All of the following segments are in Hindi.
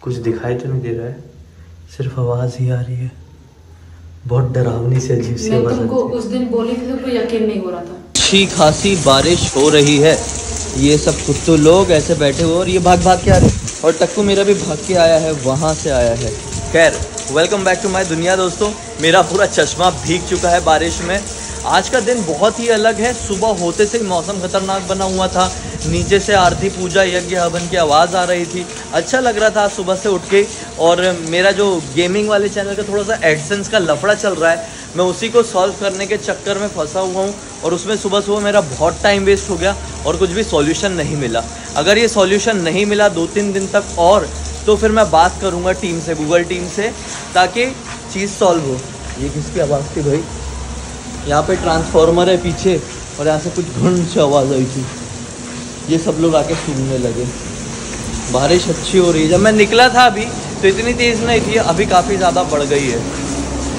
कुछ दिखाई तो नहीं दे रहा है, सिर्फ आवाज ही आ रही है। बहुत डरावनी से अजीब सी आवाज। तुमको उस दिन बोली थी, तुमको यकीन नहीं हो रहा था। अच्छी खासी बारिश हो रही है, ये सब कुत्तू लोग ऐसे बैठे हुए और ये भाग भाग के आ रहे हैं, और टक्कू मेरा भी भाग के आया है, वहाँ से आया है। खैर, वेलकम बैक टू माय दुनिया दोस्तों। मेरा पूरा चश्मा भीग चुका है बारिश में। आज का दिन बहुत ही अलग है। सुबह होते से ही मौसम खतरनाक बना हुआ था, नीचे से आरती पूजा यज्ञ हवन की आवाज़ आ रही थी। अच्छा लग रहा था सुबह से उठ के। और मेरा जो गेमिंग वाले चैनल का थोड़ा सा एडसेंस का लफड़ा चल रहा है, मैं उसी को सॉल्व करने के चक्कर में फंसा हुआ हूँ, और उसमें सुबह सुबह मेरा बहुत टाइम वेस्ट हो गया और कुछ भी सॉल्यूशन नहीं मिला। अगर ये सॉल्यूशन नहीं मिला 2-3 दिन तक और, तो फिर मैं बात करूँगा टीम से, गूगल टीम से, ताकि चीज़ सॉल्व हो। ये किसकी आवाज़ थी भाई? यहाँ पे ट्रांसफार्मर है पीछे, और यहाँ से कुछ घुन से आवाज़ आई थी। ये सब लोग आके सूंघने लगे। बारिश अच्छी हो रही है। जब मैं निकला था अभी तो इतनी तेज़ नहीं थी, अभी काफ़ी ज़्यादा बढ़ गई है।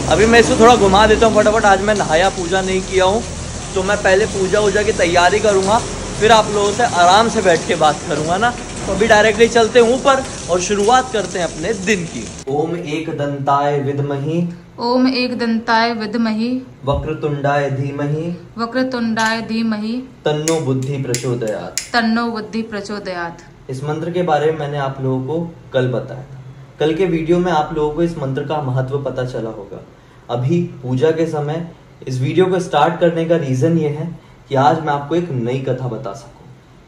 अभी मैं इसको थोड़ा घुमा देता हूँ फटाफट। आज मैं नहाया पूजा नहीं किया हूँ, तो मैं पहले पूजा वूजा की तैयारी करूँगा, फिर आप लोगों से आराम से बैठ के बात करूँगा ना। तो अभी डायरेक्टली चलते हैं ऊपर और शुरुआत करते हैं अपने दिन की। ओम एक दंताय विद्महि, ओम एक दंताय विद्महि, वक्रतुंडाय धीमहि, वक्रतुंडाय धीमहि, तन्नो बुद्धि प्रचोदयात्, तन्नो बुद्धि प्रचोदयात्। इस मंत्र के बारे में मैंने आप लोगों को कल बताया था। कल के वीडियो में आप लोगों को इस मंत्र का महत्व पता चला होगा। अभी पूजा के समय इस वीडियो को स्टार्ट करने का रीजन ये है कि आज मैं आपको एक नई कथा बता सकूं।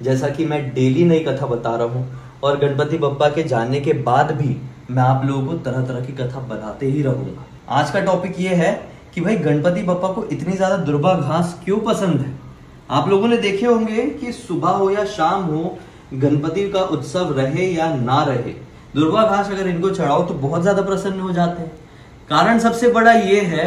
जैसा कि मैं डेली नई कथा बता रहा हूं, और गणपति बप्पा के जाने के बाद भी मैं आप लोगों को तरह तरह की कथा बताते ही रहूंगा। आज का टॉपिक ये है कि भाई गणपति बप्पा को इतनी ज्यादा दुर्वा घास क्यों पसंद है। आप लोगों ने देखे होंगे कि सुबह हो या शाम हो, गणपति का उत्सव रहे या ना रहे, दुर्वा घास अगर इनको चढ़ाओ तो बहुत ज्यादा प्रसन्न हो जाते हैं। कारण सबसे बड़ा ये है,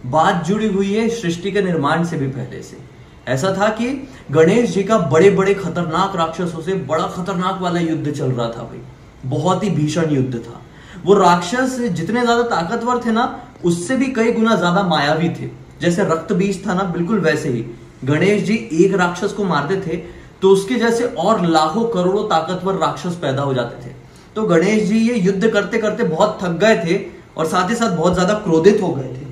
बात जुड़ी हुई है सृष्टि के निर्माण से भी पहले से। ऐसा था कि गणेश जी का बड़े बड़े खतरनाक राक्षसों से बड़ा खतरनाक वाला युद्ध चल रहा था भाई। बहुत ही भीषण युद्ध था। वो राक्षस जितने ज्यादा ताकतवर थे ना, उससे भी कई गुना ज्यादा मायावी थे। जैसे रक्त बीज था ना, बिल्कुल वैसे ही गणेश जी एक राक्षस को मारते थे तो उसके जैसे और लाखों करोड़ों ताकतवर राक्षस पैदा हो जाते थे। तो गणेश जी ये युद्ध करते करते बहुत थक गए थे, और साथ ही साथ बहुत ज्यादा क्रोधित हो गए थे।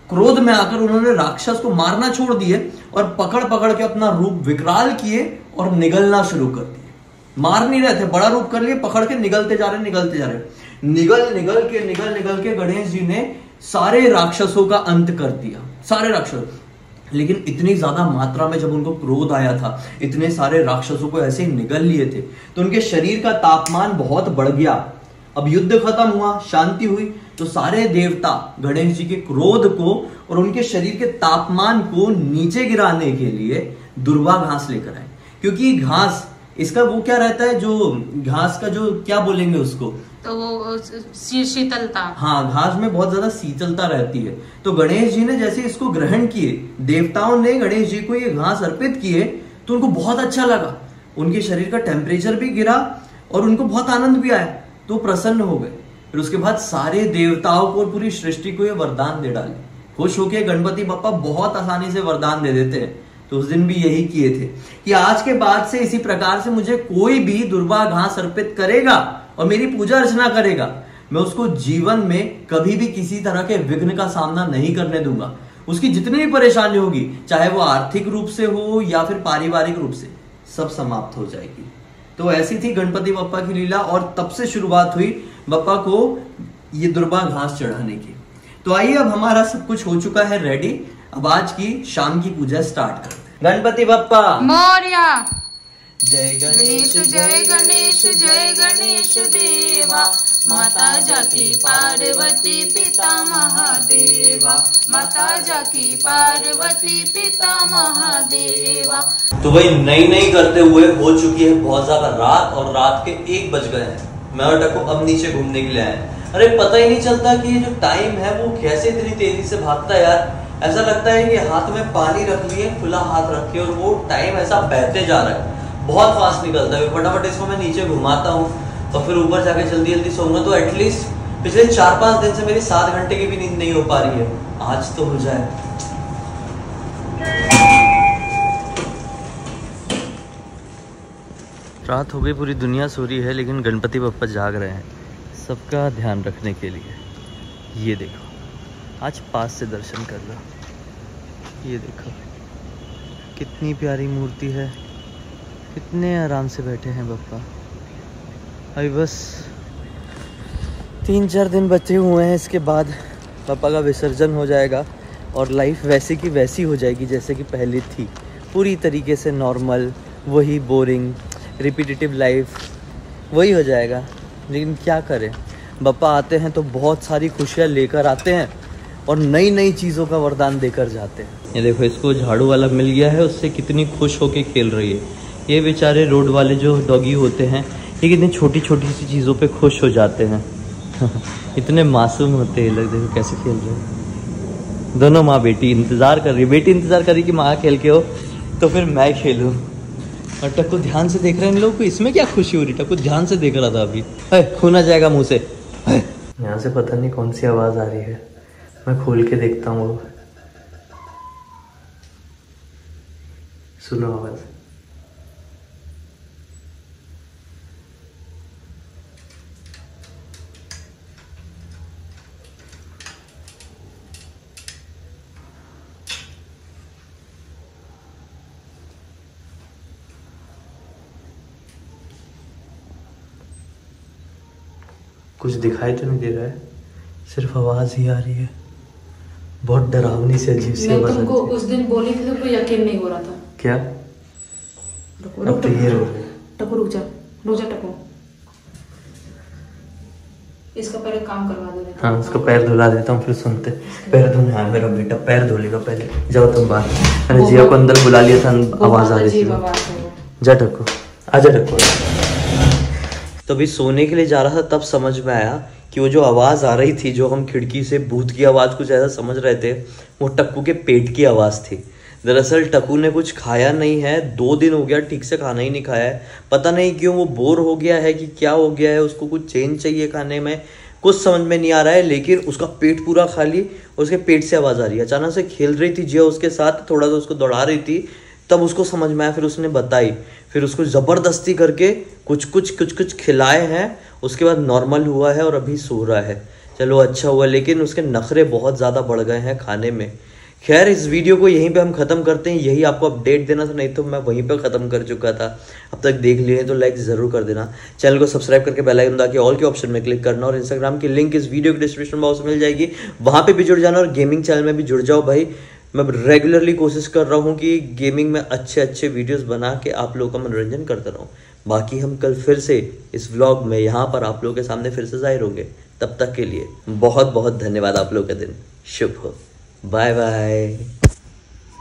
क्रोध में आकर उन्होंने राक्षस को मारना छोड़ दिए और पकड़ पकड़ के अपना रूप विकराल किए और निगलना शुरू कर दिए। मार नहीं रहे थे, बड़ा रूप कर लिए, पकड़ के निगलते जा रहे, निगलते जा रहे। निगल के गणेश जी ने सारे राक्षसों का अंत कर दिया, सारे राक्षस। लेकिन इतनी ज्यादा मात्रा में जब उनको क्रोध आया था, इतने सारे राक्षसों को ऐसे निगल लिए थे, तो उनके शरीर का तापमान बहुत बढ़ गया। अब युद्ध खत्म हुआ, शांति हुई, तो सारे देवता गणेश जी के क्रोध को और उनके शरीर के तापमान को नीचे गिराने के लिए दुर्वा घास लेकर आए। क्योंकि घास, इसका वो क्या रहता है, जो घास का जो क्या बोलेंगे उसको, तो वो शीतलता। हाँ, घास में बहुत ज्यादा शीतलता रहती है। तो गणेश जी ने जैसे इसको ग्रहण किए, देवताओं ने गणेश जी को ये घास अर्पित किए, तो उनको बहुत अच्छा लगा। उनके शरीर का टेम्परेचर भी गिरा और उनको बहुत आनंद भी आया, तो प्रसन्न हो गए। फिर उसके बाद सारे देवताओं को और पूरी सृष्टि को ये वरदान दे डाले। खुश होके गणपति बप्पा बहुत आसानी से वरदान दे देते हैं। तो उस दिन भी यही किए थे कि आज के बाद से इसी प्रकार से मुझे कोई भी दुर्वा घास अर्पित करेगा और मेरी पूजा अर्चना करेगा, मैं उसको जीवन में कभी भी किसी तरह के विघ्न का सामना नहीं करने दूंगा। उसकी जितनी भी परेशानी होगी, चाहे वो आर्थिक रूप से हो या फिर पारिवारिक रूप से, सब समाप्त हो जाएगी। तो ऐसी थी गणपति बप्पा की लीला, और तब से शुरुआत हुई बप्पा को ये दुर्वा घास चढ़ाने की। तो आइए, अब हमारा सब कुछ हो चुका है रेडी। अब आज की शाम की पूजा स्टार्ट करते हैं। गणपति बप्पा मोरया। जय गणेश जय गणेश जय गणेश देवा, माता जाकी पार्वती पिता महादेवा, माता जाकी पार्वती पिता महादेवा। तो वही नई करते हुए हो चुकी है बहुत ज्यादा रात, और रात के 1 बज गए हैं। मैं और टक्को अब नीचे घूमने के लिए आए। अरे पता ही नहीं चलता कि ये जो टाइम है वो कैसे इतनी तेजी से भागता है यार। ऐसा लगता है कि हाथ में पानी रख लिए, खुला हाथ रखे, और वो टाइम ऐसा बहते जा रहा है, बहुत फास्ट निकलता है। फटाफट इसको मैं नीचे घुमाता हूँ और फिर ऊपर जाके जल्दी जल्दी सोऊंगा। तो एटलीस्ट पिछले 4-5 दिन से मेरी 7 घंटे की भी नींद नहीं हो पा रही है, आज तो हो जाए। रात हो गई, पूरी दुनिया सो रही है, लेकिन गणपति बप्पा जाग रहे हैं। सबका ध्यान रखने के लिए। ये देखो, आज पास से दर्शन कर लो। ये देखो कितनी प्यारी मूर्ति है, कितने आराम से बैठे हैं बप्पा। अभी बस 3-4 दिन बचे हुए हैं, इसके बाद पापा का विसर्जन हो जाएगा और लाइफ वैसी की वैसी हो जाएगी जैसे कि पहले थी, पूरी तरीके से नॉर्मल, वही बोरिंग रिपीटेटिव लाइफ वही हो जाएगा। लेकिन क्या करें, पापा आते हैं तो बहुत सारी खुशियाँ लेकर आते हैं और नई नई चीज़ों का वरदान देकर जाते हैं। ये देखो, इसको झाड़ू वाला मिल गया है, उससे कितनी खुश होके खेल रही है। ये बेचारे रोड वाले जो डॉगी होते हैं, ये कितनी छोटी छोटी सी चीज़ों पे खुश हो जाते हैं। इतने मासूम होते हैं लोग। देखो कैसे खेल रहे हैं दोनों माँ बेटी। इंतज़ार कर रही, बेटी इंतज़ार कर रही कि माँ खेल के हो तो फिर मैं खेलूँ। और टक्कू ध्यान से देख रहे हैं इन लोगों को। इसमें क्या खुशी हो रही? टक्कू ध्यान से देख रहा था अभी। खून आ जाएगा मुँह से। यहाँ से पता नहीं कौन सी आवाज़ आ रही है, मैं खोल के देखता हूँ। सुनो आवाज़। कुछ दिखाई तो नहीं दे रहा है, सिर्फ आवाज ही आ रही है। बहुत डरावनी से अजीब सी आवाज। तुमको उस दिन बोली थी, तुमको यकीन नहीं हो रहा था क्या? अब तो ये रो रहे। टकू रुक जा टकू, इसका पहले काम करवा दो। हाँ, उसका पैर धुला देता हूँ फिर सुनते। पैर धुलना है मेरा बेटा, पैर धुलेगा पहले। जाओ तुम बाहर, मैंने जिया को अंदर बुला लिया था, आवाज आ रही थी। जा टक्कू, आजा टक्कू। तो अभी सोने के लिए जा रहा था, तब समझ में आया कि वो जो आवाज़ आ रही थी, जो हम खिड़की से भूत की आवाज़ कुछ ऐसा समझ रहे थे, वो टक्कू के पेट की आवाज़ थी। दरअसल टक्कू ने कुछ खाया नहीं है, 2 दिन हो गया ठीक से खाना ही नहीं खाया है। पता नहीं क्यों, वो बोर हो गया है कि क्या हो गया है, उसको कुछ चेंज चाहिए खाने में, कुछ समझ में नहीं आ रहा है। लेकिन उसका पेट पूरा खाली, उसके पेट से आवाज़ आ रही है। अचानक से खेल रही थी जिया उसके साथ, थोड़ा सा उसको दौड़ा रही थी, तब उसको समझ में आया। फिर उसने बताई, फिर उसको ज़बरदस्ती करके कुछ खिलाए हैं। उसके बाद नॉर्मल हुआ है और अभी सो रहा है। चलो अच्छा हुआ, लेकिन उसके नखरे बहुत ज़्यादा बढ़ गए हैं खाने में। खैर, इस वीडियो को यहीं पे हम ख़त्म करते हैं। यही आपको अपडेट देना था, नहीं तो मैं वहीं पे ख़त्म कर चुका था। अब तक देख लिए तो लाइक ज़रूर कर देना, चैनल को सब्सक्राइब करके बेल आइकन दबा के ऑल के ऑप्शन में क्लिक करना। और इंस्टाग्राम की लिंक इस वीडियो के डिस्क्रिप्शन बॉक्स में मिल जाएगी, वहाँ पर भी जुड़ जाना। और गेमिंग चैनल में भी जुड़ जाओ भाई। मैं रेगुलरली कोशिश कर रहा हूँ कि गेमिंग में अच्छे वीडियोस बना के आप लोगों का मनोरंजन करता रहूँ। बाकी हम कल फिर से इस व्लॉग में यहाँ पर आप लोगों के सामने फिर से जाहिर होंगे। तब तक के लिए बहुत बहुत धन्यवाद। आप लोगों का दिन शुभ हो। Bye bye.